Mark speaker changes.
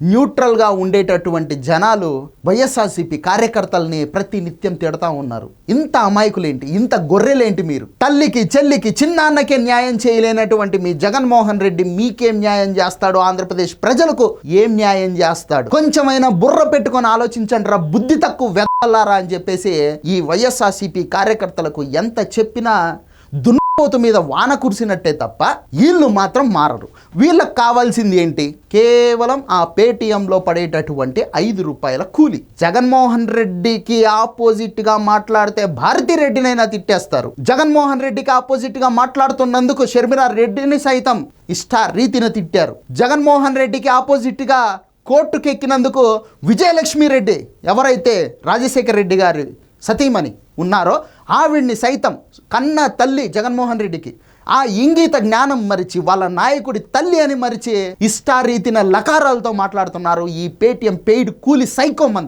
Speaker 1: న్యూట్రల్గా ఉండేటటువంటి జనాలు వైఎస్ఆర్సీపీ కార్యకర్తల్ని ప్రతి నిత్యం తిడతా ఉన్నారు. ఇంత అమాయకులేంటి, ఇంత గొర్రెలేంటి మీరు? తల్లికి చెల్లికి చిన్నాన్నకే న్యాయం చేయలేనటువంటి మీ జగన్మోహన్ రెడ్డి మీకేం న్యాయం చేస్తాడు? ఆంధ్రప్రదేశ్ ప్రజలకు ఏం న్యాయం చేస్తాడు? కొంచెమైనా బుర్ర పెట్టుకొని ఆలోచించండి రా, బుద్ధి తక్కువ వెదలారా అని చెప్పేసి ఈ వైఎస్ఆర్సీపీ కార్యకర్తలకు ఎంత చెప్పినా దున్నపోతు మీద వాన కురిసినట్టే తప్ప వీళ్ళు మాత్రం మారరు. వీళ్ళకి కావాల్సింది ఏంటి? కేవలం ఆ పేటీఎంలో పడేటటువంటి 5 రూపాయల కూలి. జగన్మోహన్ రెడ్డికి ఆపోజిట్ గా మాట్లాడితే భారతిరెడ్డినైనా తిట్టేస్తారు. జగన్మోహన్ రెడ్డికి ఆపోజిట్ గా మాట్లాడుతున్నందుకు షర్మిలా రెడ్డిని సైతం రీతిని తిట్టారు. జగన్మోహన్ రెడ్డికి ఆపోజిట్ గా కోర్టుకు ఎక్కినందుకు విజయలక్ష్మి రెడ్డి, ఎవరైతే రాజశేఖర రెడ్డి గారి సతీమణి ఉన్నారో ఆవిడ్ని సైతం కన్న తల్లి జగన్మోహన్ రెడ్డికి ఆ ఇంగిత జ్ఞానం మరిచి వాళ్ళ నాయకుడి తల్లి అని మరిచి ఇష్టారీతిన లకారాలతో మాట్లాడుతున్నారు ఈ పేటీఎం పెయిడ్ కూలి సైకో మంద.